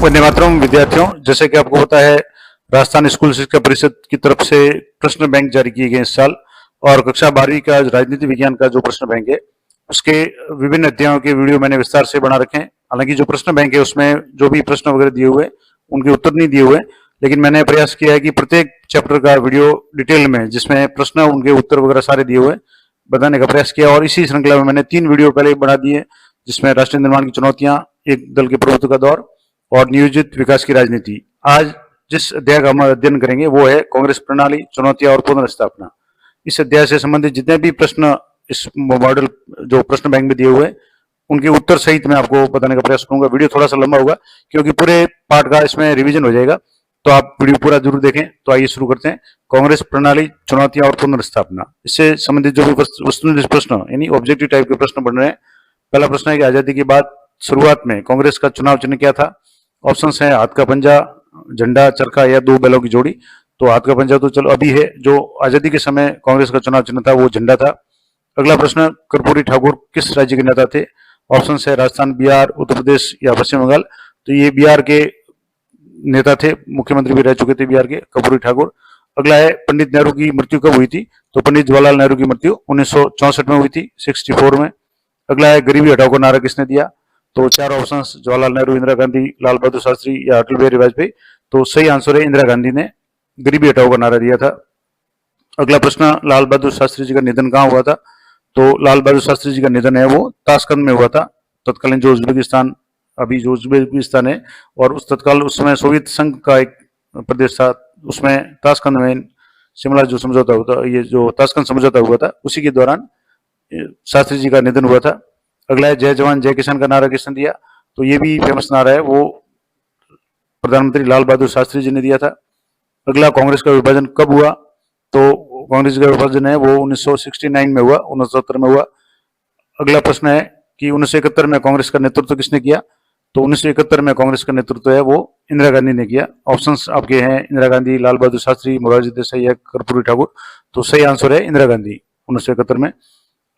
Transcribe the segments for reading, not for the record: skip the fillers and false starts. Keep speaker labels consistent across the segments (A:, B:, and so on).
A: वंदे मातरम विद्यार्थियों, जैसे कि आपको पता है राजस्थान स्कूल शिक्षा परिषद की तरफ से प्रश्न बैंक जारी किए गए इस साल और कक्षा 12वीं का राजनीति विज्ञान का जो प्रश्न बैंक है उसके विभिन्न अध्यायों के वीडियो मैंने विस्तार से बना रखे हैं। हालांकि जो प्रश्न बैंक है उसमें जो भी प्रश्न वगैरह दिए हुए उनके उत्तर नहीं दिए हुए, लेकिन मैंने प्रयास किया है कि प्रत्येक चैप्टर का वीडियो डिटेल में जिसमें प्रश्न उनके उत्तर वगैरह सारे दिए हुए बताने का प्रयास किया। और इसी श्रृंखला में मैंने 3 वीडियो पहले बना दिए जिसमें राष्ट्र निर्माण की चुनौतियां, एक दल के प्रभुत्व का दौर और नियोजित विकास की राजनीति। आज जिस अध्याय का हम अध्ययन करेंगे वो है कांग्रेस प्रणाली, चुनौतियां और पुनर्स्थापना। इस अध्याय से संबंधित जितने भी प्रश्न इस मॉडल जो प्रश्न बैंक में दिए हुए उनके उत्तर सहित मैं आपको बताने का प्रयास करूंगा। वीडियो थोड़ा सा लंबा होगा क्योंकि पूरे पार्ट का इसमें रिवीजन हो जाएगा, तो आप वीडियो पूरा जरूर देखें। तो आइए शुरू करते हैं। कांग्रेस प्रणाली, चुनौतियां और पुनर्स्थापना, इससे संबंधित जो भी वस्तुनिष्ठ प्रश्न यानी ऑब्जेक्टिव टाइप के प्रश्न बन रहे हैं। पहला प्रश्न है कि आजादी के बाद शुरुआत में कांग्रेस का चुनाव चिन्ह क्या था? ऑप्शंस हैं हाथ का पंजा, झंडा, चरखा या 2 बैलों की जोड़ी। तो हाथ का पंजा तो चलो अभी है, जो आजादी के समय कांग्रेस का चुनाव चिन्ह था वो झंडा था। अगला प्रश्न, कर्पूरी ठाकुर किस राज्य के नेता थे? ऑप्शंस है राजस्थान, बिहार, उत्तर प्रदेश या पश्चिम बंगाल। तो ये बिहार के नेता थे, मुख्यमंत्री भी रह चुके थे बिहार के कर्पूरी ठाकुर। अगला है पंडित नेहरू की मृत्यु कब हुई थी? तो पंडित जवाहरलाल नेहरू की मृत्यु 1964 में हुई थी, 64 में। अगला है गरीबी हटाओ का नारा किसने दिया? तो 4 ऑप्शंस, जवाहरलाल नेहरू, इंदिरा गांधी, लाल बहादुर शास्त्री या अटल बिहारी वाजपेयी। तो सही आंसर है इंदिरा गांधी ने गरीबी हटाओ का नारा दिया था। अगला प्रश्न, लाल बहादुर शास्त्री जी का निधन कहाँ हुआ था? तो लाल बहादुर शास्त्री जी का निधन है वो ताशकंद में हुआ था। तत्कालीन जो उज्बेकिस्तान, अभी जो उज्बेकिस्तान है, और उस तत्काल उस समय सोवियत संघ का एक प्रदेश था, उसमें ताशकंद में शिमला जो समझौता हुआ था, ये जो ताशकंद समझौता हुआ था उसी के दौरान शास्त्री जी का निधन हुआ था। अगला है जय जवान जय किसान का नारा किसने दिया? तो ये भी फेमस नारा है, वो प्रधानमंत्री लाल बहादुर शास्त्री जी ने दिया था। अगला, कांग्रेस का विभाजन कब हुआ? तो कांग्रेस का विभाजन है वो 1969 में हुआ, 1970 में हुआ। अगला प्रश्न है कि 1971 में कांग्रेस का नेतृत्व किसने किया? तो 1971 में कांग्रेस का नेतृत्व है वो इंदिरा गांधी ने किया। ऑप्शंस आपके हैं इंदिरा गांधी, लाल बहादुर शास्त्री, मोरारजी देसाई या कर्पूरी ठाकुर। तो सही आंसर है इंदिरा गांधी 1971 में।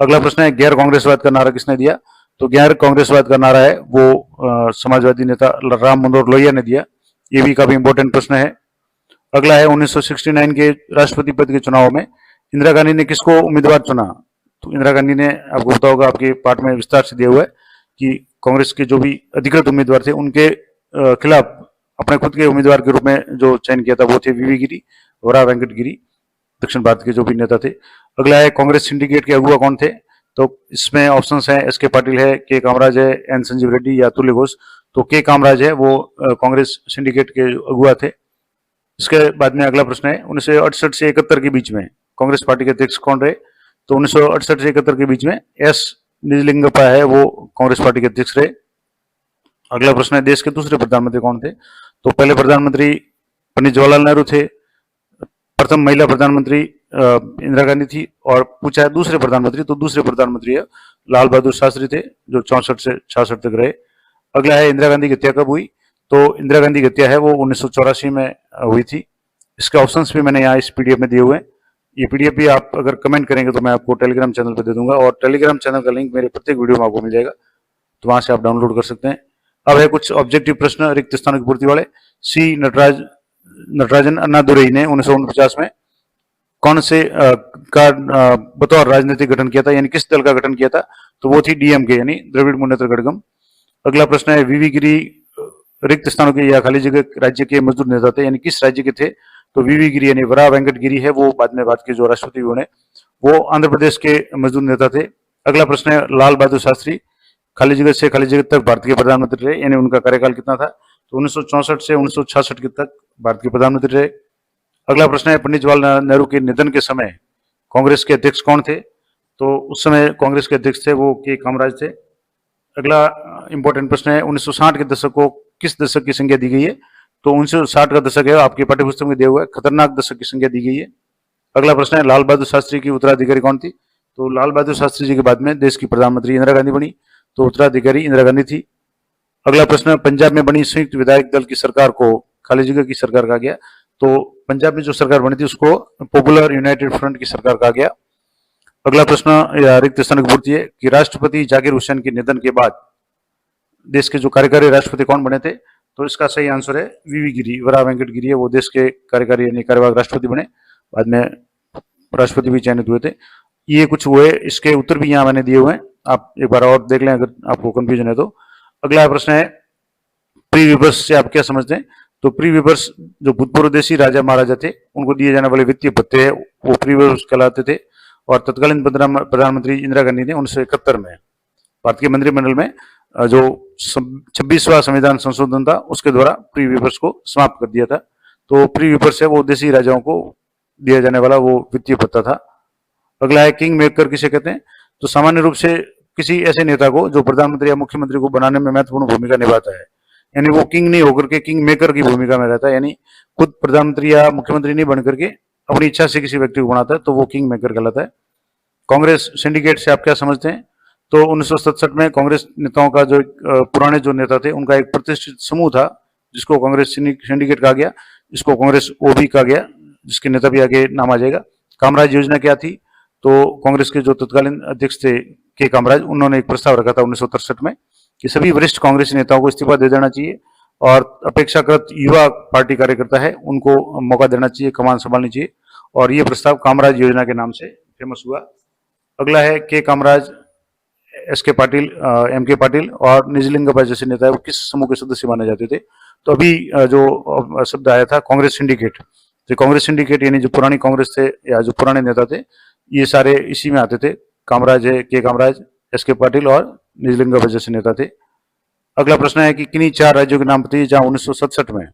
A: अगला प्रश्न है गैर कांग्रेसवाद का नारा किसने दिया? तो गैर कांग्रेसवाद का नारा है वो समाजवादी नेता राम मनोहर लोहिया ने दिया। ये भी काफी इंपॉर्टेंट प्रश्न है। अगला है 1969 के राष्ट्रपति पद के चुनाव में इंदिरा गांधी ने किसको उम्मीदवार चुना? तो इंदिरा गांधी ने, आपको पता होगा, आपके पाठ में विस्तार से दिया हुआ है कि कांग्रेस के जो भी अधिकृत उम्मीदवार थे उनके खिलाफ अपने खुद के उम्मीदवार के रूप में जो चयन किया था वो थे वीवी गिरी, वरा वेंकट गिरी, दक्षिण भारत के जो भी नेता थे। अगला है कांग्रेस सिंडिकेट के अगुवा कौन थे? तो इसमें ऑप्शंस हैं एस के पाटिल है, के कामराज है, एन संजीव रेड्डी या अतुल्य घोष। तो के कामराज है वो कांग्रेस सिंडिकेट के अगुवा थे। इसके बाद में अगला प्रश्न है 1968 से 71 के बीच में कांग्रेस पार्टी के अध्यक्ष कौन रहे? तो 1968 से 71 के बीच में एस निजलिंगप्पा है वो कांग्रेस पार्टी के अध्यक्ष रहे। अगला प्रश्न है देश के दूसरे प्रधानमंत्री कौन थे? तो पहले प्रधानमंत्री पंडित जवाहरलाल नेहरू थे, प्रथम महिला प्रधानमंत्री इंदिरा गांधी थी, और पूछा है दूसरे प्रधानमंत्री, तो दूसरे प्रधानमंत्री है लाल बहादुर शास्त्री थे जो 64 से 66 तक रहे। अगला है इंदिरा गांधी की हत्या कब हुई? तो इंदिरा गांधी की हत्या है वो 1984 में हुई थी। इसके ऑप्शंस भी मैंने यहाँ इस पीडीएफ में दिए हुए हैं। ये पीडीएफ भी आप अगर कमेंट करेंगे तो मैं आपको टेलीग्राम चैनल पर दे दूंगा, और टेलीग्राम चैनल का लिंक मेरे प्रत्येक वीडियो में आपको मिल जाएगा, तो वहां से आप डाउनलोड कर सकते हैं। अब है कुछ ऑब्जेक्टिव प्रश्न रिक्त स्थानों की पूर्ति वाले। सी नटराजन अन्नादुरई ने 1949 में कौन से का बतौर राजनीतिक गठन किया था, यानी किस दल का गठन किया था? तो वो थी डीएमके यानी द्रविड़ मुन्नेत्र कड़गम। अगला प्रश्न है वीवी गिरी रिक्त स्थानों के या खाली जगह राज्य के मजदूर नेता थे, यानी किस राज्य के थे? तो वीवी गिरी यानी वरा वेंकट गिरी है वो बाद में भारत के जो राष्ट्रपति बने वो आंध्र प्रदेश के मजदूर नेता थे। अगला प्रश्न है लाल बहादुर शास्त्री खाली जगह से खाली जगह तक भारत के प्रधानमंत्री रहे, यानी उनका कार्यकाल कितना था? तो 1964 से 1966 के तक भारत के प्रधानमंत्री रहे। अगला प्रश्न है पंडित जवाहरलाल नेहरू के निधन के समय कांग्रेस के अध्यक्ष कौन थे? तो उस समय कांग्रेस के अध्यक्ष थे वो के कामराज थे। अगला इंपॉर्टेंट प्रश्न है 1960 के दशक को किस दशक की संज्ञा दी गई है? तो 1960 का दशक है आपके पाठ्यपुस्तक में दिया हुआ है, खतरनाक दशक की संज्ञा दी गई है। अगला प्रश्न है लाल बहादुर शास्त्री की उत्तराधिकारी कौन थी? तो लाल बहादुर शास्त्री जी के बाद में देश की प्रधानमंत्री इंदिरा गांधी बनी, तो उत्तराधिकारी इंदिरा गांधी थी। अगला प्रश्न, पंजाब में बनी संयुक्त विधायक दल की सरकार को खाली जगह की सरकार कहा गया। तो पंजाब में जो सरकार बनी थी उसको पॉपुलर यूनाइटेड फ्रंट की सरकार कहा गया। अगला प्रश्न रिक्त स्थान की पूर्ति है कि राष्ट्रपति जाकिर हुसैन के निधन के बाद देश के जो कार्यकारी राष्ट्रपति कौन बने थे? तो इसका सही आंसर है वीवी गिरी, वरा वेंकट गिरी है, वो देश के कार्यकारी यानी कार्यवाहक राष्ट्रपति बने, बाद में राष्ट्रपति भी चयनित हुए थे। ये कुछ हुए, इसके उत्तर भी यहाँ मैंने दिए हुए हैं, आप एक बार और देख लें अगर आपको कंफ्यूजन है तो। अगला प्रश्न है प्री विपर्स से आप क्या समझते हैं? तो प्री विपर्स जो भूतपूर्व देशी राजा महाराजा थे उनको दिए जाने वाले वित्तीय भत्ते हैं वो प्री विपर्स कहलाते थे, और तत्कालीन प्रधानमंत्री इंदिरा गांधी ने 1971 में भारत के मंत्रिमंडल में जो 26वां संविधान संशोधन था उसके द्वारा प्री विपर्स को समाप्त कर दिया था। तो प्री विपर्स है वो देशी राजाओं को दिया जाने वाला वो वित्तीय भत्ता था। अगला है किंग मेकर किसे कहते हैं? तो सामान्य रूप से किसी ऐसे नेता को जो प्रधानमंत्री या मुख्यमंत्री को बनाने में महत्वपूर्ण भूमिका निभाता है, यानी वो किंग नहीं होकर के किंग मेकर की भूमिका में रहता है, यानी खुद प्रधानमंत्री या मुख्यमंत्री नहीं बन करके अपनी इच्छा से किसी व्यक्ति को बनाता है, तो वो किंग मेकर कहलाता है। कांग्रेस सिंडिकेट से आप क्या समझते हैं? तो 1967 में कांग्रेस नेताओं का जो पुराने जो नेता थे उनका एक प्रतिष्ठित समूह था जिसको कांग्रेस सिंडिकेट कहा गया, जिसको कांग्रेस ओबी कहा गया, जिसके नेता भी आगे नाम आ जाएगा। कामराज योजना क्या थी? तो कांग्रेस के जो तत्कालीन अध्यक्ष थे के कामराज, उन्होंने एक प्रस्ताव रखा था 1963 में कि सभी वरिष्ठ कांग्रेसी नेताओं को इस्तीफा दे देना चाहिए और अपेक्षाकृत युवा पार्टी कार्यकर्ता है उनको मौका देना चाहिए, कमान संभालनी चाहिए, और ये प्रस्ताव कामराज योजना के नाम से फेमस हुआ। अगला है के कामराज, एस के पाटिल, एम के पाटिल और निजलिंगप्पा जैसे नेता है वो किस समूह के सदस्य माने जाते थे? तो अभी जो शब्द आया था कांग्रेस सिंडिकेट, तो कांग्रेस सिंडिकेट यानी जो पुरानी कांग्रेस थे या जो पुराने नेता थे ये सारे इसी में आते थे। कामराज है के कामराज, एस के पाटिल और निजलिंगप्पा जैसे नेता थे। अगला प्रश्न है कि किन्हीं 4 राज्यों के नाम बताइए जहां 1967 में,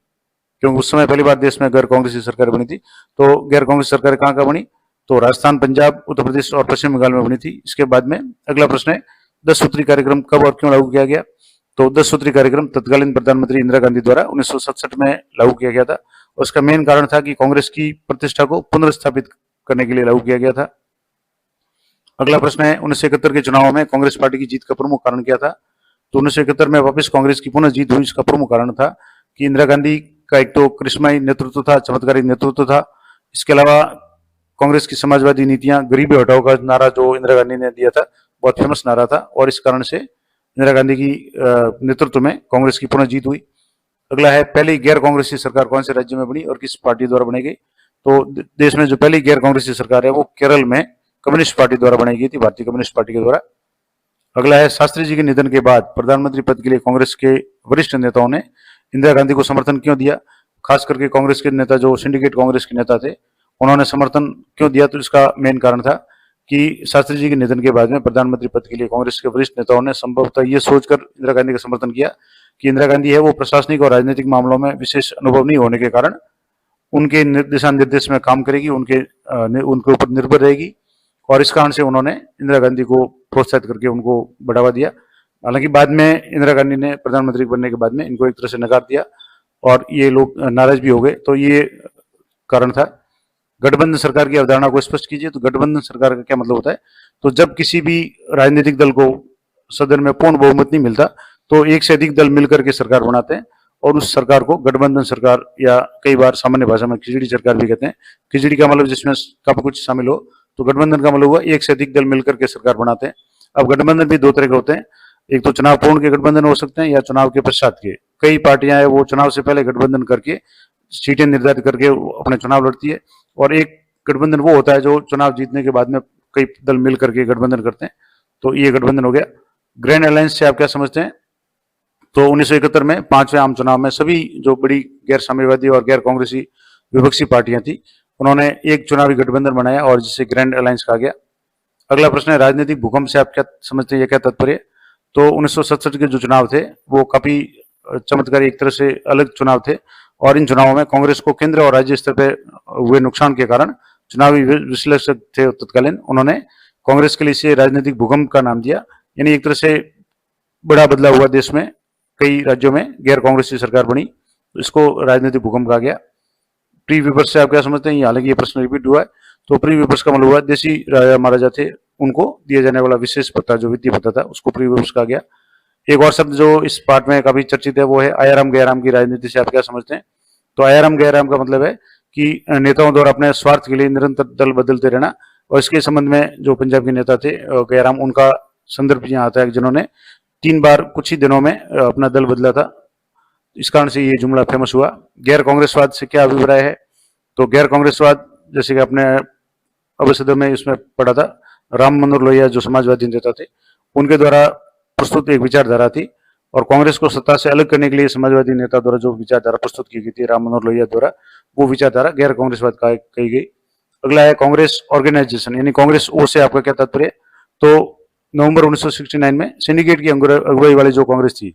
A: क्योंकि उस समय पहली बार देश में गैर कांग्रेसी सरकार बनी थी, तो गैर कांग्रेसी सरकार कहाँ कहाँ बनी? तो राजस्थान, पंजाब, उत्तर प्रदेश और पश्चिम बंगाल में बनी थी। इसके बाद में अगला प्रश्न है 10 सूत्री कार्यक्रम कब और क्यों लागू किया गया? तो 10 सूत्री कार्यक्रम तत्कालीन प्रधानमंत्री इंदिरा गांधी द्वारा 1967 में लागू किया गया था, और उसका मेन कारण था कि कांग्रेस की प्रतिष्ठा को पुनर्स्थापित करने के लिए लागू किया गया था। अगला प्रश्न है 1971 के चुनाव में कांग्रेस पार्टी की जीत का प्रमुख कारण क्या था? तो 1971 में वापस कांग्रेस की पुनः जीत हुई, इसका प्रमुख कारण था कि इंदिरा गांधी का एक तो करिश्माई नेतृत्व था, चमत्कारी नेतृत्व था। इसके अलावा कांग्रेस की समाजवादी नीतियां, गरीबी हटाओ का नारा जो इंदिरा गांधी ने दिया था बहुत फेमस नारा था, और इस कारण से इंदिरा गांधी की नेतृत्व में कांग्रेस की पुनः जीत हुई। अगला है पहली गैर कांग्रेसी सरकार कौन से राज्य में बनी और किस पार्टी द्वारा बनाई गई? तो देश में जो पहली गैर कांग्रेसी सरकार है वो केरल में कम्युनिस्ट पार्टी द्वारा बनाई गई थी, भारतीय कम्युनिस्ट पार्टी के द्वारा। अगला है शास्त्री जी के निधन के बाद प्रधानमंत्री पद के लिए कांग्रेस के वरिष्ठ नेताओं ने इंदिरा गांधी को समर्थन क्यों दिया? खास करके कांग्रेस के नेता जो सिंडिकेट कांग्रेस के नेता थे उन्होंने समर्थन क्यों दिया? तो इसका मेन कारण था कि शास्त्री जी के निधन के बाद में प्रधानमंत्री पद के लिए कांग्रेस के वरिष्ठ नेताओं ने संभवतः ये सोचकर इंदिरा गांधी का समर्थन किया कि इंदिरा गांधी है वो प्रशासनिक और राजनीतिक मामलों में विशेष अनुभव नहीं होने के कारण उनके दिशा निर्देश में काम करेगी, उनके ऊपर निर्भर रहेगी, और इस कारण से उन्होंने इंदिरा गांधी को प्रोत्साहित करके उनको बढ़ावा दिया। हालांकि बाद में इंदिरा गांधी ने प्रधानमंत्री बनने के बाद में इनको एक तरह से नकार दिया और ये लोग नाराज भी हो गए, तो ये कारण था। गठबंधन सरकार की अवधारणा को स्पष्ट कीजिए। तो गठबंधन सरकार का क्या मतलब होता है? तो जब किसी भी राजनीतिक दल को सदन में पूर्ण बहुमत नहीं मिलता तो एक से अधिक दल मिलकर के सरकार बनाते हैं और उस सरकार को गठबंधन सरकार या कई बार सामान्य भाषा में खिचड़ी सरकार भी कहते हैं। खिचड़ी का मतलब जिसमें सब कुछ शामिल हो, तो गठबंधन का मतलब हुआ एक से अधिक दल मिलकर के सरकार बनाते हैं। अब गठबंधन भी 2 तरह के होते हैं, एक तो चुनाव पूर्व के गठबंधन हो सकते हैं या चुनाव के पश्चात के। कई पार्टियां हैं वो चुनाव से पहले गठबंधन करके सीटें निर्धारित करके अपने चुनाव लड़ती है, और एक गठबंधन वो होता है जो चुनाव जीतने के बाद में कई दल मिल करके गठबंधन करते हैं, तो ये गठबंधन हो गया। ग्रैंड अलायंस से आप क्या समझते हैं? तो 1971 में 5वें आम चुनाव में सभी जो बड़ी गैर साम्यवादी और गैर कांग्रेसी विपक्षी पार्टियां थी उन्होंने एक चुनावी गठबंधन बनाया और जिसे ग्रैंड अलायंस कहा गया। अगला प्रश्न है राजनीतिक भूकंप से आप क्या समझते हैं, ये क्या तात्पर्य? तो 1967 के जो चुनाव थे वो काफी चमत्कारी एक तरह से अलग चुनाव थे, और इन चुनावों में कांग्रेस को केंद्र और राज्य स्तर पर हुए नुकसान के कारण चुनावी विश्लेषक थे तत्कालीन, उन्होंने कांग्रेस के लिए इसे राजनीतिक भूकंप का नाम दिया। यानी एक तरह से बड़ा बदलाव हुआ देश में, कई राज्यों में गैर कांग्रेसी सरकार बनी, तो इसको राजनीतिक भूकंप कहा गया। प्री विपर्स से आप क्या समझते हैं? हालांकि ये प्रश्न रिपीट हुआ है। तो प्री विपर्स का मतलब हुआ देशी राजा महाराजा थे उनको दिया जाने वाला विशेष भत्ता जो वित्तीय भत्ता था उसको प्री विपर्स कहा गया। एक और शब्द जो इस पार्ट में काफी चर्चित है वो है आयाराम गयाराम की राजनीति से आप क्या समझते हैं? तो आयाराम गयाराम का मतलब है कि नेताओं द्वारा अपने स्वार्थ के लिए निरंतर दल बदलते रहना, और इसके संबंध में जो पंजाब के नेता थे गयाराम, उनका संदर्भ यहाँ आता है जिन्होंने 3 बार कुछ ही दिनों में अपना दल बदला था। इस कारण से ये जुमला फेमस हुआ। गैर कांग्रेसवाद से क्या अभिप्राय है? तो गैर कांग्रेसवाद, जैसे कि आपने अवसर में इसमें पढ़ा था, राम मनोहर लोहिया जो समाजवादी नेता थे, उनके द्वारा प्रस्तुत एक विचारधारा थी, और कांग्रेस को सत्ता से अलग करने के लिए समाजवादी नेता द्वारा जो विचारधारा प्रस्तुत की गई थी राम मनोहर लोहिया द्वारा, वो विचारधारा गैर कांग्रेसवाद कही गई। अगला है कांग्रेस ऑर्गेनाइजेशन, यानी कांग्रेस ओ से आपका क्या तात्पर्य? तो नवंबर 1969 में सिंडिकेट की अगुवाई वाली जो कांग्रेस थी,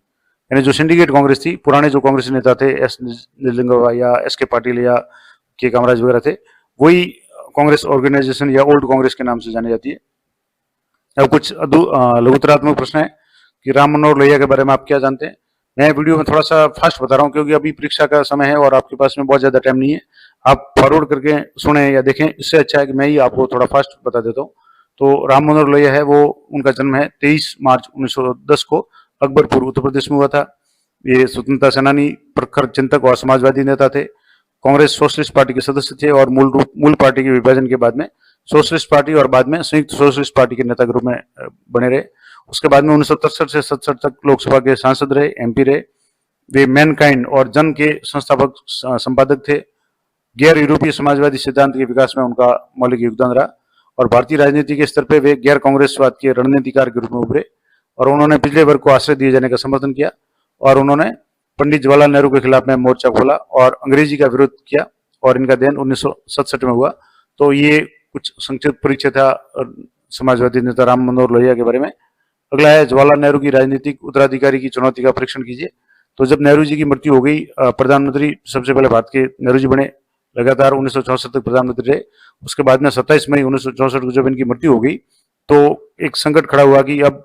A: यानी जो सिंडिकेट कांग्रेस थी, पुराने जो कांग्रेस नेता थे एस निजलिंगप्पा या एस के पाटिल या के कामराज वगैरह थे, वही कांग्रेस ऑर्गेनाइजेशन या ओल्ड कांग्रेस के नाम से जानी जाती है। अब कुछ लघुतरात्मक प्रश्न है कि राम मनोहर लोहिया के बारे में आप क्या जानते हैं। मैं वीडियो में थोड़ा सा फास्ट बता रहा हूँ क्योंकि अभी परीक्षा का समय है और आपके पास में बहुत ज्यादा टाइम नहीं है। आप फॉरवर्ड करके सुने या देखें, इससे अच्छा है कि मैं ही आपको थोड़ा फास्ट बता देता हूँ। तो राम मनोहर लोहिया है, वो उनका जन्म है 23 मार्च 1910 को अकबरपुर उत्तर प्रदेश में हुआ था। ये स्वतंत्रता सेनानी, प्रखर चिंतक और समाजवादी नेता थे। कांग्रेस सोशलिस्ट पार्टी के सदस्य थे और मूल पार्टी के विभाजन के बाद में सोशलिस्ट पार्टी और बाद में संयुक्त सोशलिस्ट पार्टी के नेता के रूप में बने रहे। उसके बाद में 1963 से 67 तक लोकसभा के सांसद रहे, एमपी रहे। वे मैनकाइंड और जन के संस्थापक संपादक थे। गैर यूरोपीय समाजवादी सिद्धांत के विकास में उनका मौलिक योगदान रहा, और भारतीय राजनीति के स्तर पर वे गैर कांग्रेसवाद के रणनीतिकार के रूप में उभरे, और उन्होंने पिछड़े वर्ग को आश्रय दिए जाने का समर्थन किया, और उन्होंने पंडित जवाहरलाल नेहरू के खिलाफ में मोर्चा खोला और अंग्रेजी का विरोध किया, और इनका देहांत 1967 में हुआ। तो ये कुछ संक्षिप्त परिचय था समाजवादी नेता राम मनोहर लोहिया के बारे में। अगला है जवाहरलाल नेहरू की राजनीतिक उत्तराधिकारी की चुनौती का परीक्षण कीजिए। तो जब नेहरू जी की मृत्यु हो गई, प्रधानमंत्री सबसे पहले भारत के नेहरू जी बने, लगातार 1964 तक प्रधानमंत्री रहे। उसके बाद में 27 मई 1964 को जब इनकी मृत्यु हो गई, तो एक संकट खड़ा हुआ कि अब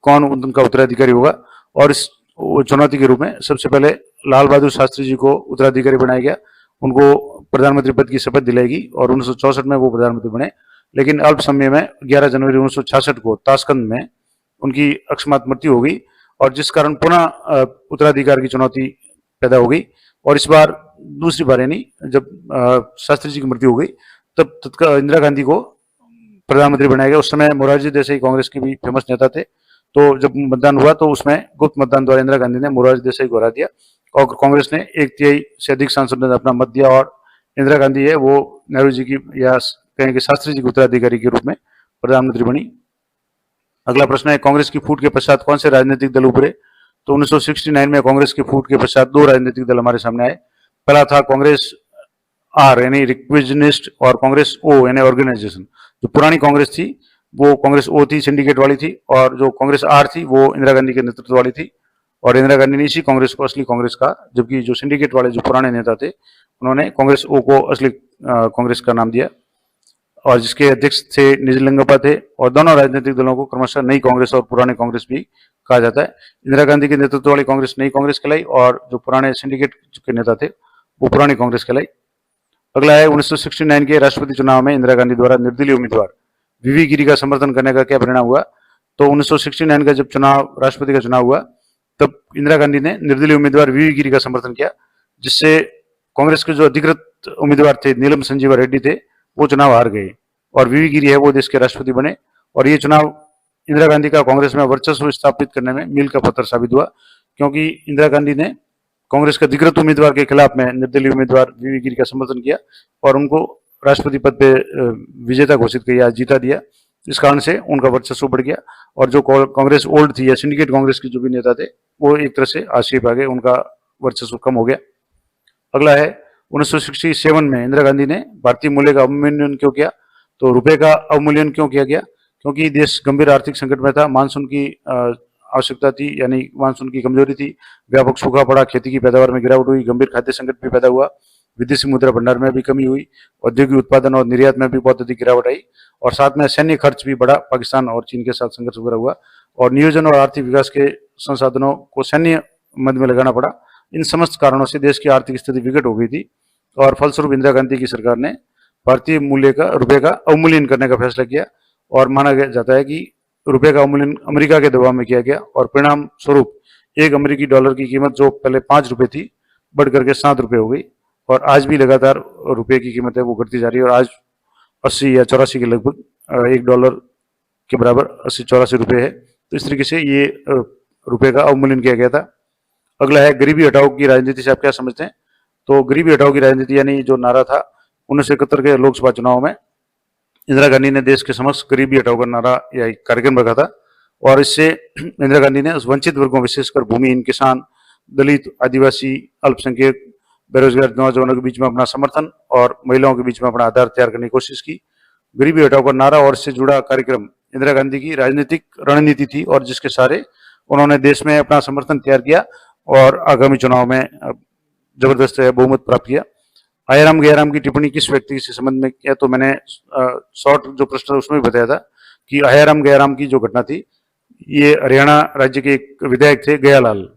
A: कौन उनका उत्तराधिकारी होगा, और इस चुनौती के रूप में सबसे पहले लाल बहादुर शास्त्री जी को उत्तराधिकारी बनाया गया। उनको प्रधानमंत्री पद की शपथ दिलाई गई और 1964 में वो प्रधानमंत्री बने। लेकिन अल्प समय में 11 जनवरी 1966 को ताशकंद में उनकी अकस्मात मृत्यु हो गई, और जिस कारण पुनः उत्तराधिकार की चुनौती पैदा हो गई। और इस बार दूसरी बार, यानी जब शास्त्री जी की मृत्यु हो गई, तब तत्काल इंदिरा गांधी को प्रधानमंत्री बनाया गया। उस समय मोरारजी देसाई कांग्रेस के भी फेमस नेता थे। तो जब मतदान हुआ तो उसमें गुप्त मतदान द्वारा इंदिरा गांधी ने मोरारजी देसाई को हरा दिया, और कांग्रेस ने 1/3 से अधिक सांसदों ने अपना मत दिया, और इंदिरा गांधी है वो नेहरू जी की या कहें कि शास्त्री जी के उत्तराधिकारी के रूप में प्रधानमंत्री बनी। अगला प्रश्न है कांग्रेस की फूट के पश्चात कौन से राजनीतिक दल उभरे? तो 1969 में कांग्रेस की फूट के पश्चात 2 राजनीतिक दल हमारे सामने आए। पहला था कांग्रेस आर यानी रिक्विजनिस्ट, और कांग्रेस ओ यानी ऑर्गेनाइजेशन। जो पुरानी कांग्रेस थी वो कांग्रेस ओ थी, सिंडिकेट वाली थी, और जो कांग्रेस आर थी वो इंदिरा गांधी के नेतृत्व वाली थी, और इंदिरा गांधी ने इसी कांग्रेस को असली कांग्रेस कहा, जबकि जो सिंडिकेट वाले जो पुराने नेता थे उन्होंने कांग्रेस ओ को असली कांग्रेस का नाम दिया, और जिसके अध्यक्ष थे निजलिंगप्पा थे। और दोनों राजनीतिक दलों को क्रमशः नई कांग्रेस और पुराने कांग्रेस भी कहा जाता है। इंदिरा गांधी के नेतृत्व वाली कांग्रेस नई कांग्रेस कहलाई, और जो पुराने सिंडिकेट के नेता थे वो पुरानी कांग्रेस कहलाई। अगला है 1969 के राष्ट्रपति चुनाव में इंदिरा गांधी द्वारा निर्दलीय उम्मीदवार वीवी गिरी का समर्थन करने का क्या परिणाम हुआ? तो 1969 का जब राष्ट्रपति का चुनाव हुआ, तब इंदिरा गांधी ने निर्दलीय उम्मीदवार वीवी गिरी का समर्थन किया, जिससे कांग्रेस के जो अधिकृत उम्मीदवार थे नीलम संजीवा रेड्डी थे, वो चुनाव हार गए, और वीवी गिरी है वो देश के राष्ट्रपति बने। और ये चुनाव इंदिरा गांधी का कांग्रेस में वर्चस्व स्थापित करने में मील का पत्थर साबित हुआ, क्योंकि इंदिरा गांधी ने कांग्रेस के अधिकृत उम्मीदवार के खिलाफ में निर्दलीय उम्मीदवार वीवी गिरी का समर्थन किया, और उनको राष्ट्रपति पद पे विजेता घोषित किया, जीता दिया। इस कारण से उनका वर्चस्व बढ़ गया, और जो कांग्रेस ओल्ड थी या सिंडिकेट कांग्रेस के जो भी नेता थे वो एक तरह से आक्षेप आ गए, उनका वर्चस्व कम हो गया। अगला है 1967 में इंदिरा गांधी ने भारतीय मूल्य का अवमूल्यन क्यों किया? तो रुपए का अवमूल्यन क्यों किया गया? क्योंकि देश गंभीर आर्थिक संकट में था, मानसून की आवश्यकता थी, यानी मानसून की कमजोरी थी, व्यापक सूखा पड़ा, खेती की पैदावार में गिरावट हुई, गंभीर खाद्य संकट भी पैदा हुआ, विदेशी मुद्रा भंडार में भी कमी हुई, औद्योगिक उत्पादन और निर्यात में भी बहुत अधिक गिरावट आई, और साथ में सैन्य खर्च भी बढ़ा, पाकिस्तान और चीन के साथ संघर्ष वगैरह हुआ, और नियोजन और आर्थिक विकास के संसाधनों को सैन्य मद में लगाना पड़ा। इन समस्त कारणों से देश की आर्थिक स्थिति विकट हो गई थी, और फलस्वरूप इंदिरा गांधी की सरकार ने भारतीय मूल्य का रुपए का अवमूल्यन करने का फैसला किया, और माना जाता है कि रुपए का अवमूल्यन अमेरिका के दबाव में किया गया, और परिणाम स्वरूप एक अमेरिकी डॉलर की कीमत जो पहले 5 रुपए थी बढ़ करके 7 रुपए हो गई, और आज भी लगातार रुपए की कीमत है वो घटती जा रही है, और आज 80 या 84 के लगभग $1 के बराबर 80-84 रुपए है। तो इस तरीके से ये रुपए का अवमूल्यन किया गया था। अगला है गरीबी हटाओ की राजनीति से आप क्या समझते हैं? तो गरीबी हटाओ की राजनीति यानी जो नारा था 1971 के लोकसभा चुनाव में इंदिरा गांधी ने देश के समक्ष गरीबी हटाओ का नारा या एक कार्यक्रम रखा था, और इससे इंदिरा गांधी ने वंचित वर्गों विशेषकर भूमिहीन, किसान, दलित, आदिवासी, अल्पसंख्यक, बेरोजगार नौजवानों के बीच में अपना समर्थन और महिलाओं के बीच में अपना आधार तैयार करने की कोशिश की। गरीबी हटाओ का नारा और इससे जुड़ा कार्यक्रम इंदिरा गांधी की राजनीतिक रणनीति थी, और जिसके सहारे उन्होंने देश में अपना समर्थन तैयार किया और आगामी चुनाव में जबरदस्त बहुमत प्राप्त किया। आयाराम गयाराम की टिप्पणी किस व्यक्ति से संबंध में किया? तो मैंने शॉर्ट जो प्रश्न था उसमें भी बताया था कि आयाराम गयाराम की जो घटना थी, ये हरियाणा राज्य के एक विधायक थे गयालाल।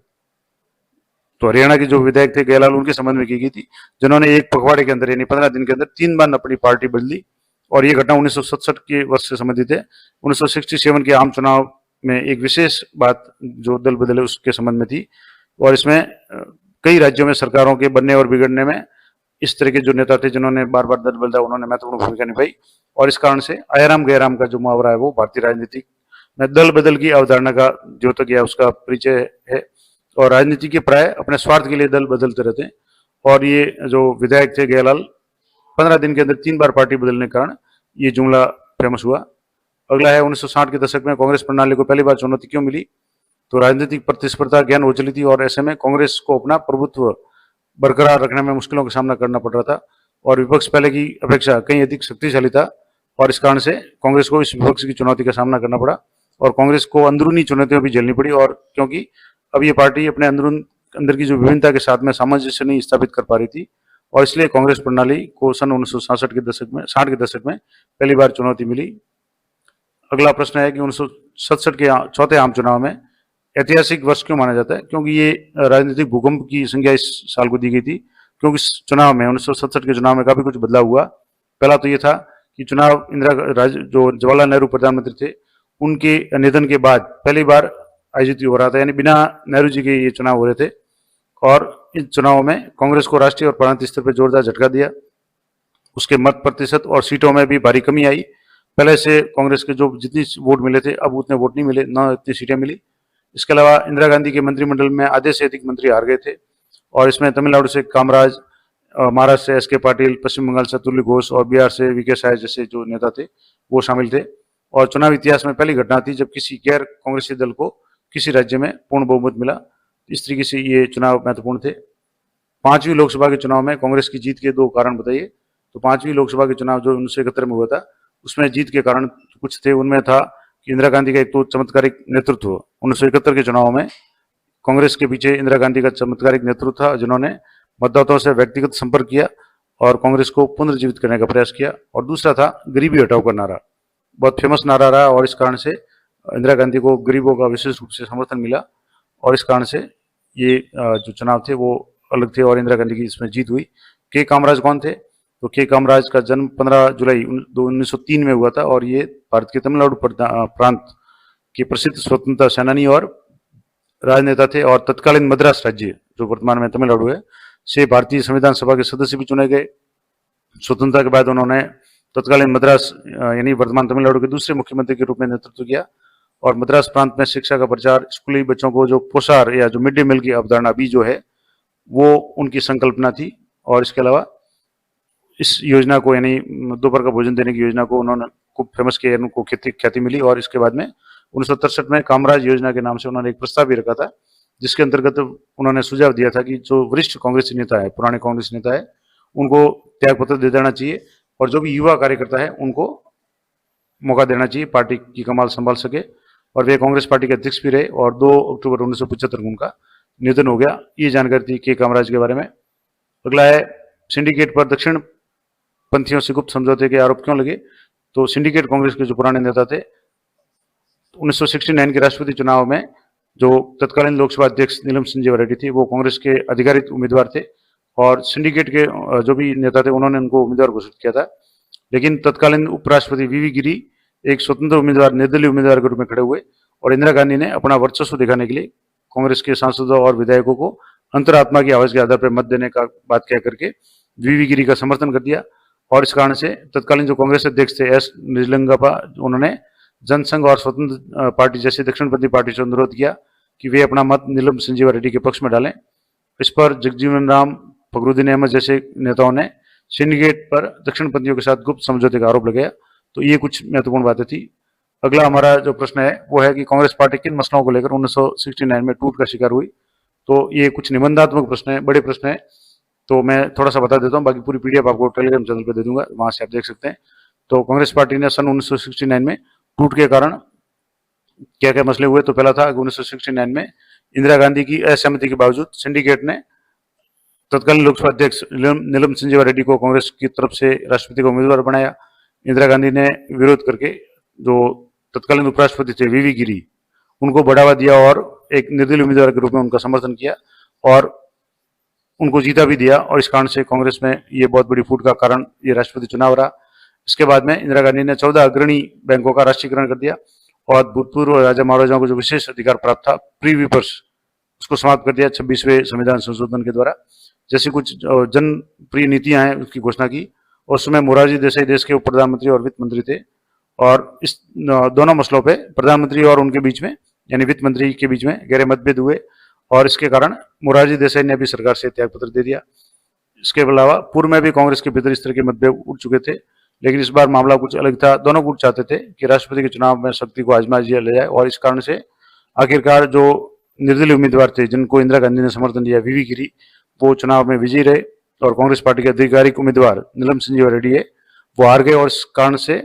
A: तो हरियाणा के जो विधायक थे गयालाल, उनके संबंध में की गई थी, जिन्होंने एक पखवाड़े के अंदर यानी 15 दिन के अंदर 3 बार अपनी पार्टी बदली। और ये घटना 1967 के वर्ष से संबंधित है। 1967 के आम चुनाव में एक विशेष बात जो दल बदले उसके संबंध में थी, और इसमें कई राज्यों में सरकारों के बनने और बिगड़ने में इस तरह के जो नेता थे जिन्होंने बार बार दल बदला, उन्होंने महत्वपूर्ण भूमिका निभाई। और इस कारण से आयाराम गयाराम का जो मुहावरा है वो भारतीय राजनीति में दल बदल की अवधारणा का द्योतक या उसका परिचय है। और राजनीति के प्राय अपने स्वार्थ के लिए दल बदलते रहते हैं, और ये जो विधायक थे गयालाल, 15 दिन के अंदर 3 बार पार्टी बदलने के कारण ये जुमला फेमस हुआ। अगला है 1960 के दशक में कांग्रेस प्रणाली को पहली बार चुनौती क्यों मिली? तो राजनीतिक प्रतिस्पर्धा ज्ञान हो चली थी, और ऐसे में कांग्रेस को अपना प्रभुत्व बरकरार रखने में मुश्किलों का सामना करना पड़ रहा था, और विपक्ष पहले की अपेक्षा कहीं अधिक शक्तिशाली था, और इस कारण से कांग्रेस को इस विपक्ष की चुनौती का सामना करना पड़ा, और कांग्रेस को अंदरूनी चुनौतियां भी झेलनी पड़ी। और क्योंकि अब ये पार्टी अपने अंदर की जो विभिन्नता के साथ में सामंजस्य नहीं स्थापित कर पा रही थी, और इसलिए कांग्रेस प्रणाली को सन 1967 के दशक में 60 के दशक में पहली बार चुनौती मिली। अगला प्रश्न है कि 1967 के चौथे आम चुनाव में ऐतिहासिक वर्ष क्यों माना जाता है? क्योंकि ये राजनीतिक भूकंप की संज्ञा इस साल को दी गई थी, क्योंकि इस चुनाव में 1967 के चुनाव में काफी कुछ बदलाव हुआ। पहला तो ये था कि चुनाव जो जवाहरलाल नेहरू प्रधानमंत्री थे, उनके निधन के बाद पहली बार आयोजित हो रहा था, यानी बिना नेहरू जी के ये चुनाव हो रहे थे। और इन चुनावों में कांग्रेस को राष्ट्रीय और प्रांतीय स्तर पर जोरदार झटका दिया। उसके मत प्रतिशत और सीटों में भी भारी कमी आई। पहले से कांग्रेस के जो जितनी वोट मिले थे, अब उतने वोट नहीं मिले, न इतनी सीटें मिली। इसके अलावा इंदिरा गांधी के मंत्रिमंडल में आधे से अधिक मंत्री हार गए थे, और इसमें तमिलनाडु से कामराज, महाराष्ट्र से एस के पाटिल, पश्चिम बंगाल से अतुल्य घोष और बिहार से वी के साय जैसे जो नेता थे वो शामिल थे। और चुनाव इतिहास में पहली घटना थी जब किसी गैर कांग्रेसी दल को किसी राज्य में पूर्ण बहुमत मिला। इस तरीके से ये चुनाव महत्वपूर्ण थे। 5वीं लोकसभा के चुनाव में कांग्रेस की जीत के 2 कारण बताइए। तो 5वीं लोकसभा के चुनाव जो 1971 में हुआ था, उसमें जीत के कारण कुछ थे। उनमें था कि इंदिरा गांधी का एक तो चमत्कारिक नेतृत्व। 1971 के चुनाव में कांग्रेस के पीछे इंदिरा गांधी का चमत्कारिक नेतृत्व था, जिन्होंने मतदाताओं से व्यक्तिगत संपर्क किया और कांग्रेस को पुनर्जीवित करने का प्रयास किया। और दूसरा था गरीबी हटाओ का नारा, बहुत फेमस नारा रहा, और इस कारण से इंदिरा गांधी को गरीबों का विशेष रूप से समर्थन मिला, और इस कारण से ये जो चुनाव थे वो अलग थे और इंदिरा गांधी की इसमें जीत हुई। के कामराज कौन थे? तो के कामराज का जन्म 15 जुलाई 1903 में हुआ था, और ये भारत के तमिलनाडु प्रांत के प्रसिद्ध स्वतंत्रता सेनानी और राजनेता थे। और तत्कालीन मद्रास राज्य जो वर्तमान में तमिलनाडु है से भारतीय संविधान सभा के सदस्य भी चुने गए। स्वतंत्रता के बाद उन्होंने तत्कालीन मद्रास यानी वर्तमान तमिलनाडु के दूसरे मुख्यमंत्री के रूप में नेतृत्व किया, और मद्रास प्रांत में शिक्षा का प्रचार, स्कूली बच्चों को जो पोषाहार या जो मिड डे मील की अवधारणा भी जो है वो उनकी संकल्पना थी। और इसके अलावा इस योजना को यानी दोपहर का भोजन देने की योजना को उन्होंने खूब फेमस किया, उनको ख्याति मिली। और इसके बाद में 1963 में कामराज योजना के नाम से उन्होंने एक प्रस्ताव भी रखा था, जिसके अंतर्गत उन्होंने सुझाव दिया था कि जो वरिष्ठ कांग्रेसी नेता है, पुराने कांग्रेस नेता है, उनको त्यागपत्र दे देना चाहिए, और जो भी युवा कार्यकर्ता है उनको मौका देना चाहिए पार्टी की कमान संभाल सके। और वे कांग्रेस पार्टी के अध्यक्ष भी रहे, और 2 अक्टूबर 1975 को उनका निधन हो गया। ये जानकारी थी के कामराज के बारे में। अगला है सिंडिकेट पर दक्षिण पंथियों से गुप्त समझौते के आरोप क्यों लगे? तो सिंडिकेट कांग्रेस के जो पुराने नेता थे, 1969 के राष्ट्रपति चुनाव में जो तत्कालीन लोकसभा अध्यक्ष नीलम संजीव रेड्डी थी, वो कांग्रेस के अधिकारित उम्मीदवार थे, और सिंडिकेट के जो भी नेता थे उन्होंने उनको उम्मीदवार घोषित किया था। लेकिन तत्कालीन उपराष्ट्रपति वीवी गिरी एक स्वतंत्र उम्मीदवार, निर्दलीय उम्मीदवार के रूप में खड़े हुए, और इंदिरा गांधी ने अपना वर्चस्व दिखाने के लिए कांग्रेस के सांसदों और विधायकों को अंतरात्मा की आवाज के आधार पर मत देने का बात कह करके वीवी गिरी का समर्थन कर दिया। और इस कारण से तत्कालीन जो कांग्रेस अध्यक्ष थे एस निजलिंगप्पा, उन्होंने जनसंघ और स्वतंत्र पार्टी जैसी दक्षिणपंथी पार्टी से अनुरोध किया कि वे अपना मत नीलम संजीवा रेड्डी के पक्ष में डालें। इस पर जगजीवन राम, फखरुद्दीन अहमद जैसे नेताओं ने सिंडिकेट पर दक्षिणपंथियों के साथ गुप्त समझौते का आरोप लगाया। तो ये कुछ महत्वपूर्ण बातें थी। अगला हमारा जो प्रश्न है वो है कि कांग्रेस पार्टी किन मसलों को लेकर 1969 में टूट का शिकार हुई। तो ये कुछ निबंधात्मक प्रश्न है, बड़े प्रश्न है, तो मैं थोड़ा सा बता देता हूँ, बाकी पूरी पीडीएफ आपको टेलीग्राम चैनल पर दे दूंगा, वहां से आप देख सकते हैं। तो कांग्रेस पार्टी ने सन 1969 में टूट के कारण क्या क्या मसले हुए। तो पहला था 1969 में इंदिरा गांधी की असहमति के बावजूद सिंडिकेट ने तत्कालीन लोकसभा अध्यक्ष नीलम संजीवा रेड्डी को कांग्रेस की तरफ से राष्ट्रपति का उम्मीदवार बनाया। इंदिरा गांधी ने विरोध करके जो तत्कालीन उपराष्ट्रपति थे वीवी गिरी, उनको बढ़ावा दिया और एक निर्दलीय उम्मीदवार के रूप में उनका समर्थन किया और उनको जीता भी दिया। और इस कारण से कांग्रेस में ये बहुत बड़ी फूट का कारण ये राष्ट्रपति चुनाव रहा। इसके बाद में इंदिरा गांधी ने 14 अग्रणी बैंकों का राष्ट्रीयकरण कर दिया और भूतपूर्व राजा महाराजाओं को जो विशेष अधिकार प्राप्त था प्रीविपर्स, उसको समाप्त कर दिया 26वें संविधान संशोधन के द्वारा। जैसी कुछ जनप्रिय नीतियां हैं उसकी घोषणा की। और उस समय मोरारजी देसाई देश के उप प्रधानमंत्री और वित्त मंत्री थे और इस दोनों मसलों पे प्रधानमंत्री और उनके बीच में यानी वित्त मंत्री के बीच में गहरे मतभेद हुए और इसके कारण मोरारजी देसाई ने भी सरकार से त्यागपत्र दे दिया। इसके अलावा पूर्व में भी कांग्रेस के भीतर इस तरह के मतभेद उठ चुके थे, लेकिन इस बार मामला कुछ अलग था। दोनों गुट चाहते थे कि राष्ट्रपति के चुनाव में शक्ति को आजमा लिया जाए और इस कारण से आखिरकार जो निर्दलीय उम्मीदवार थे जिनको इंदिरा गांधी ने समर्थन दिया वीवी गिरी, वो चुनाव में विजयी रहे और कांग्रेस पार्टी के आधिकारिक उम्मीदवार नीलम संजीवा रेड्डी है वो हार गए और इस कारण से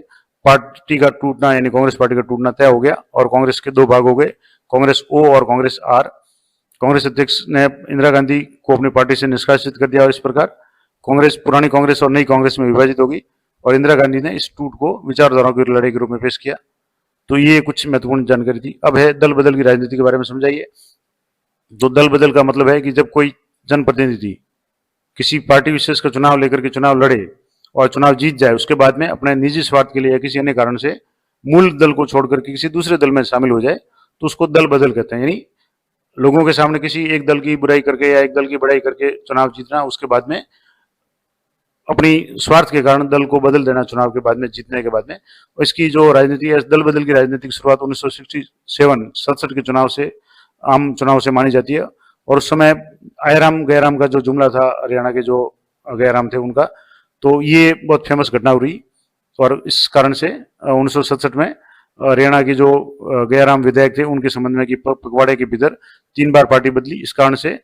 A: पार्टी का टूटना यानी कांग्रेस पार्टी का टूटना तय हो गया और कांग्रेस के दो भाग हो गए, कांग्रेस ओ और कांग्रेस आर। कांग्रेस अध्यक्ष ने इंदिरा गांधी को अपनी पार्टी से निष्कासित कर दिया और इस प्रकार कांग्रेस पुरानी कांग्रेस और नई कांग्रेस में विभाजित होगी और इंदिरा गांधी ने इस टूट को विचारधाराओं की लड़ाई के रूप में पेश किया। तो ये कुछ महत्वपूर्ण जानकारी थी। अब है दल बदल की राजनीति के बारे में समझाइए। तो दल बदल का मतलब है कि जब कोई जनप्रतिनिधि किसी पार्टी विशेष का चुनाव लेकर के चुनाव लड़े और चुनाव जीत जाए, उसके बाद में अपने निजी स्वार्थ के लिए या किसी अन्य कारण से मूल दल को छोड़कर के किसी दूसरे दल में शामिल हो जाए तो उसको दल बदल कहते हैं। यानी लोगों के सामने किसी एक दल की बुराई करके या एक दल की बड़ाई करके चुनाव जीतना, उसके बाद में अपनी स्वार्थ के कारण दल को बदल देना चुनाव के बाद में, जीतने के बाद में। और इसकी जो राजनीति है, दल बदल की राजनीति की शुरुआत 1967 के चुनाव से, आम चुनाव से मानी जाती है। और उस समय आयराम गयाराम का जो जुमला था, हरियाणा के जो गयाराम थे उनका, तो ये बहुत फेमस घटना हुई और इस कारण से 1967 में हरियाणा के जो गयाराम विधायक थे उनके संबंध में कि पखवाड़े के भीतर 3 बार पार्टी बदली। इस कारण से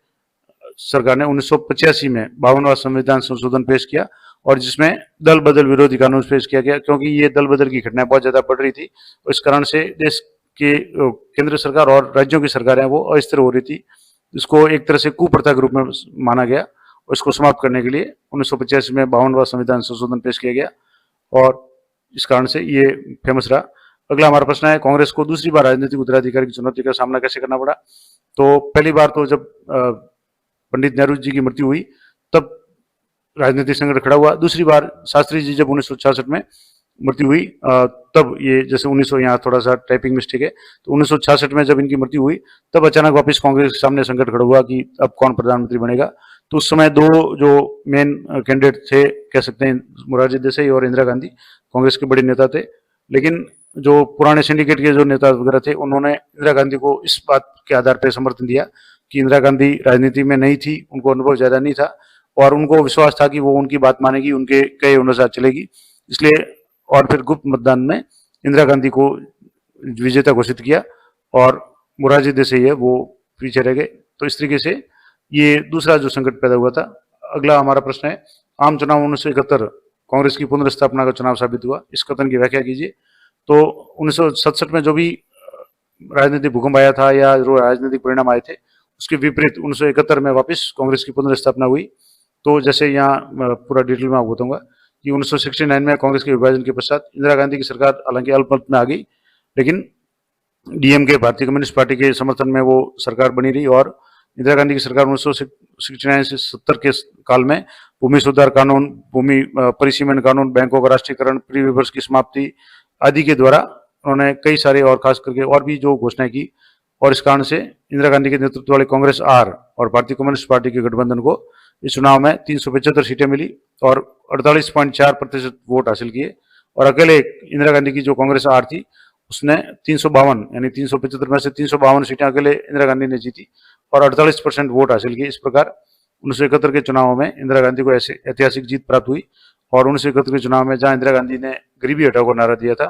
A: सरकार ने 1985 में 52वां संविधान संशोधन पेश किया और जिसमें दल बदल विरोधी कानून पेश किया गया, क्योंकि ये दल बदल की घटनाएं बहुत ज्यादा बढ़ रही थी। इस कारण से देश के केंद्र सरकार और राज्यों की सरकारें वो अस्थिर हो रही थी। इसको एक तरह से कुप्रथा के रूप में माना गया और इसको समाप्त करने के लिए 1985 में 52वां संविधान संशोधन पेश किया गया और इस कारण से ये फेमस रहा। अगला हमारा प्रश्न है, कांग्रेस को दूसरी बार राजनीतिक उत्तराधिकारी की चुनौती का सामना कैसे करना पड़ा। तो पहली बार तो जब पंडित नेहरू जी की मृत्यु हुई तब राजनीतिक संकट खड़ा हुआ। दूसरी बार शास्त्री जी जब 1966 में मृत्यु हुई तब ये जैसे 1900, यहाँ थोड़ा सा टाइपिंग मिस्टेक है, तो 1966 में जब इनकी मृत्यु हुई तब अचानक वापस कांग्रेस के सामने संकट खड़ा हुआ कि अब कौन प्रधानमंत्री बनेगा। तो उस समय दो जो मेन कैंडिडेट थे, कह सकते हैं मोरारजी देसाई और इंदिरा गांधी, कांग्रेस के बड़े नेता थे। लेकिन जो पुराने सिंडिकेट के जो नेता वगैरह थे उन्होंने इंदिरा गांधी को इस बात के आधार पर समर्थन दिया कि इंदिरा गांधी राजनीति में नहीं थी, उनको अनुभव ज्यादा नहीं था और उनको विश्वास था कि वो उनकी बात मानेगी, उनके कई अनुसार चलेगी। इसलिए और फिर गुप्त मतदान में इंदिरा गांधी को विजेता घोषित किया और मोरारजी देसाई है वो पीछे रह गए। तो इस तरीके से ये दूसरा जो संकट पैदा हुआ था। अगला हमारा प्रश्न है, आम चुनाव 1971 कांग्रेस की पुनर्स्थापना का चुनाव साबित हुआ, इस कथन की व्याख्या कीजिए। तो 1967 में जो भी राजनीतिक भूकंप आया था या जो राजनीतिक परिणाम आए थे उसके विपरीत 1971 में वापस कांग्रेस की पुनर्स्थापना हुई। तो जैसे यहाँ पूरा डिटेल में आपको बताऊंगा कि 1969 में कांग्रेस के विभाजन के पश्चात इंदिरा गांधी की सरकार हालांकि अल्पमत में आ गई, लेकिन डीएमके भारतीय कम्युनिस्ट पार्टी के समर्थन में वो सरकार बनी रही और इंदिरा गांधी की सरकार 1969 से 70 के काल में भूमि सुधार कानून, भूमि परिसीमन कानून, बैंकों का राष्ट्रीयकरण, प्री विपर्स की समाप्ति आदि के द्वारा उन्होंने कई सारे और खास करके और भी जो घोषणाएं की और इस कारण से इंदिरा गांधी के नेतृत्व वाले कांग्रेस आर और भारतीय कम्युनिस्ट पार्टी के गठबंधन को इस चुनाव में 375 सीटें मिली और 48.4% वोट हासिल किए और अकेले इंदिरा गांधी की जो कांग्रेस आर थी उसने 352 यानी 375 में से 352 सीटें अकेले इंदिरा गांधी ने जीती और 48% वोट हासिल किए। इस प्रकार 1971 के चुनाव में इंदिरा गांधी को ऐसे ऐतिहासिक जीत प्राप्त हुई। और 1971 के चुनाव में जहां इंदिरा गांधी ने गरीबी हटाओ का नारा दिया था,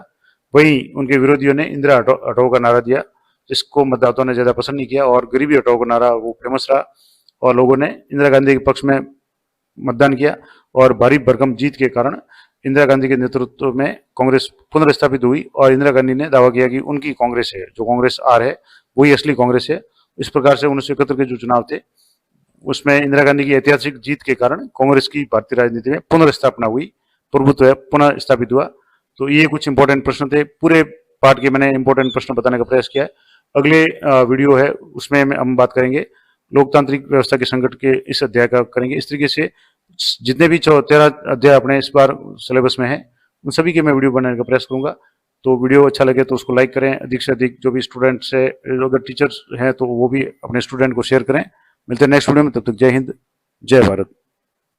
A: वहीं उनके विरोधियों ने इंदिरा हटाओ का नारा दिया, जिसको मतदाताओं ने ज्यादा पसंद नहीं किया। और गरीबी हटाओ का नारा वो फेमस रहा और लोगों ने इंदिरा गांधी के पक्ष में मतदान किया और भारी भरकम जीत के कारण इंदिरा गांधी के नेतृत्व में कांग्रेस पुनर्स्थापित हुई। और इंदिरा गांधी ने दावा किया कि उनकी कांग्रेस है, जो कांग्रेस आर है, वही असली कांग्रेस है। इस प्रकार से 1971 के जो चुनाव थे उसमें इंदिरा गांधी की ऐतिहासिक जीत के कारण कांग्रेस की भारतीय राजनीति में पुनर्स्थापना हुई, प्रभुत्व पुनः स्थापित हुआ। तो ये कुछ इंपॉर्टेंट प्रश्न थे। पूरे पार्ट के मैंने इंपॉर्टेंट प्रश्न बताने का प्रयास किया है। अगले वीडियो है उसमें हम बात करेंगे लोकतांत्रिक व्यवस्था के संकट के इस अध्याय का करेंगे। इस तरीके से जितने भी 13 अध्याय अपने इस बार सिलेबस में है उन सभी के मैं वीडियो बनाने का प्रयास करूंगा। तो वीडियो अच्छा लगे तो उसको लाइक करें, अधिक से अधिक जो भी स्टूडेंट्स है, अगर टीचर्स हैं तो वो भी अपने स्टूडेंट को शेयर करें। मिलते हैं नेक्स्ट वीडियो में, तब तक जय हिंद, जय भारत।